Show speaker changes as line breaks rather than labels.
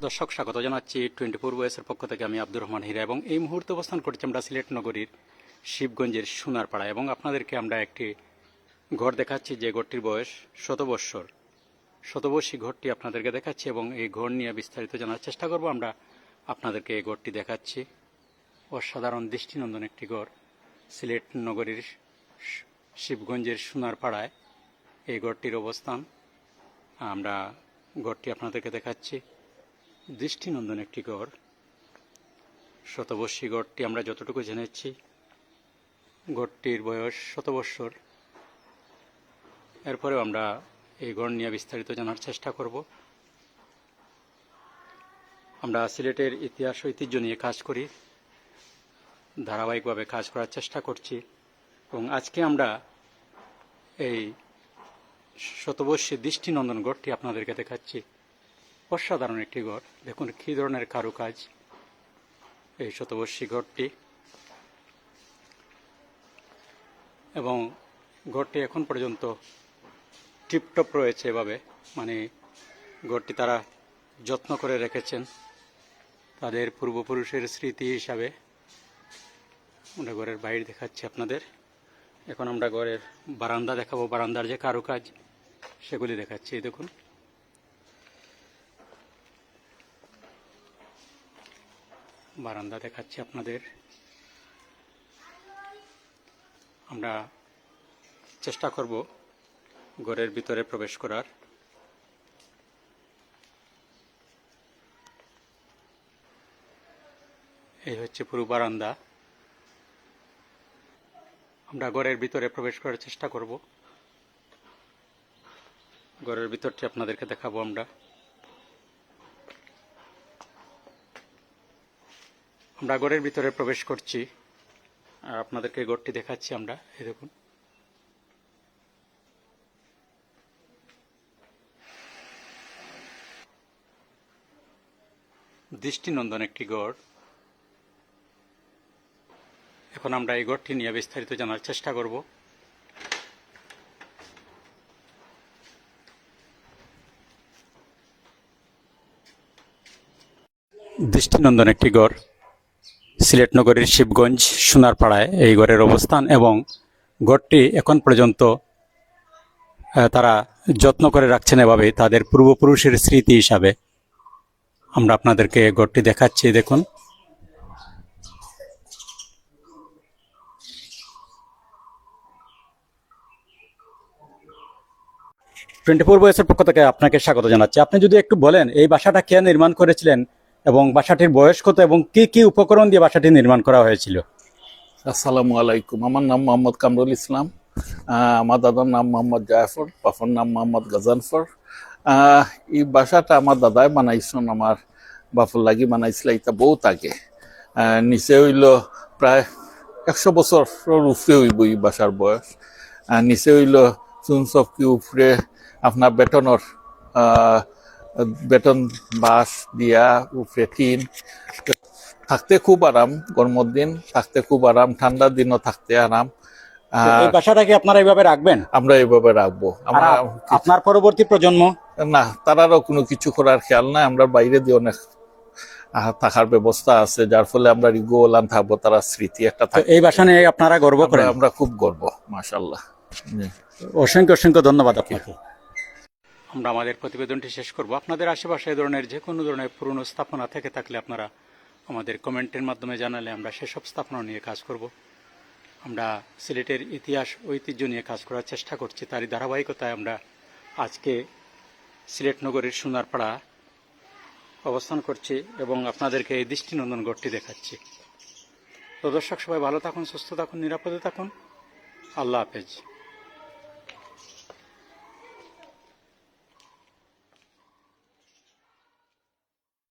দর্শক স্বাগত জানাচ্ছি 24 ভয়েসের পক্ষ থেকে। আমি আব্দুর রহমান হীরা এবং এই মুহূর্তে অবস্থান করছি আমরা সিলেট নগরীর শিবগঞ্জের সোনারপাড়া এবং আপনাদেরকে আমরা একটি ঘর দেখাচ্ছি যে ঘরটির বয়স শতবর্ষী ঘরটি আপনাদেরকে দেখাচ্ছি এবং এই ঘর নিয়ে বিস্তারিত জানার চেষ্টা করব। আমরা আপনাদেরকে এই ঘরটি দেখাচ্ছি। অসাধারণ দৃষ্টিনন্দন একটি ঘর সিলেট নগরীর শিবগঞ্জের সোনারপাড়ায় এই ঘরটির অবস্থান। আমরা ঘরটি আপনাদেরকে দেখাচ্ছি। দৃষ্টিনন্দন একটি ঘর, শতবর্ষী ঘরটি আমরা যতটুকু জেনেছি ঘরটির বয়স 100 বৎসর। এরপরেও আমরা এই ঘর নিয়ে বিস্তারিত জানার চেষ্টা করব। আমরা সিলেটের ইতিহাস ঐতিহ্য নিয়ে কাজ করি, ধারাবাহিকভাবে কাজ করার চেষ্টা করছি এবং আজকে আমরা এই শতবর্ষী দৃষ্টিনন্দন ঘরটি আপনাদেরকে দেখাচ্ছি। অসাধারণ একটি ঘর, দেখুন কী ধরনের কারুকাজ এই শতবর্ষী ঘরটি, এবং ঘরটি এখন পর্যন্ত টিপটপ রয়েছে। এভাবে মানে ঘরটি তারা যত্ন করে রেখেছেন তাদের পূর্বপুরুষের স্মৃতি হিসাবে। আমরা ঘরের বাইরে দেখাচ্ছি আপনাদের। এখন আমরা ঘরের বারান্দা দেখাবো, বারান্দার যে কারুকাজ সেগুলি দেখাচ্ছি। দেখুন বারান্দা দেখাচ্ছি আপনাদের। আমরা চেষ্টা করব ঘরের ভিতরে প্রবেশ করার। এই হচ্ছে পুরো বারান্দা। আমরা ঘরের ভিতরে প্রবেশ করার চেষ্টা করব। ঘরের ভিতরটি আপনাদেরকে দেখাবো। আমরা ঘরের ভিতরে প্রবেশ করছি আর আপনাদেরকে ঘরটি দেখাচ্ছি আমরা। এই দেখুন দৃষ্টিনন্দন একটি ঘর। এখন আমরা এই ঘরটি নিয়ে বিস্তারিত জানার চেষ্টা করব। দৃষ্টিনন্দন একটি ঘর সিলেট নগরীর শিবগঞ্জ সোনারপাড়ায় এই ঘরের অবস্থান এবং ঘরটি এখন পর্যন্ত তারা যত্ন করে রাখছেন এভাবে তাদের পূর্বপুরুষের স্মৃতি হিসাবে। আমরা আপনাদেরকে ঘরটি দেখাচ্ছি। দেখুন 24 ভয়েসের পক্ষ থেকে আপনাকে স্বাগত জানাচ্ছি। আপনি যদি একটু বলেন এই বাসাটা কে নির্মাণ করেছিলেন এবং বাসাটির বয়স কত এবং কি কি উপকরণ দিয়ে বাসাটি নির্মাণ করা হয়েছিল?
আসসালামু আলাইকুম। আমার নাম মোহাম্মদ কামরুল ইসলাম। আমার দাদার নাম মোহাম্মদ জায়ফর, বাবার নাম মোহাম্মদ গজানফর। এই বাসাটা আমার দাদাই বানাইছেন, আমার বাপর লাগি বানাইছিল এটা বহুত আগে। নিচে হইল প্রায় 100 বছরের উপরে হইব এই বাসার বয়স। নিচে হইল চুন চৌকি, উপরে আপনার বেতন বাঁশ দিয়া, উপরে টিন। থাকতে খুব আরাম, গরমের দিন থাকতে খুব আরাম, ঠান্ডার দিনও থাকতে আরাম।
এই বাসাটা কি আপনারা এইভাবে রাখবেন?
আমরা এইভাবে রাখবো।
আপনার পরবর্তী প্রজন্ম?
না, তারারও কোনো কিছু করার খেয়াল নাই। আমরা বাইরে দিয়ে অনেক থাকার ব্যবস্থা আছে, যার ফলে আমরা রিগোলান থাকবো, তারা স্মৃতি একটা থাকে।
এই বাসা নিয়ে আপনারা গর্ব করেন?
আমরা খুব গর্ব, মাশাআল্লাহ।
অসংখ্য অসংখ্য ধন্যবাদ আপনাকে। আমরা আমাদের প্রতিবেদনটি শেষ করব। আপনাদের আশেপাশে এই ধরনের যে কোনো ধরনের পুরনো স্থাপনা থেকে থাকলে আপনারা আমাদের কমেন্টের মাধ্যমে জানালে আমরা সেসব স্থাপনা নিয়ে কাজ করব। আমরা সিলেটের ইতিহাস ঐতিহ্য নিয়ে কাজ করার চেষ্টা করছি, তারই ধারাবাহিকতায় আমরা আজকে সিলেট নগরীর সোনারপাড়া অবস্থান করছি এবং আপনাদেরকে এই দৃষ্টিনন্দন ঘরটি দেখাচ্ছি। তো দর্শক সবাই ভালো থাকুন, সুস্থ থাকুন, নিরাপদে থাকুন। আল্লাহ হাফেজ।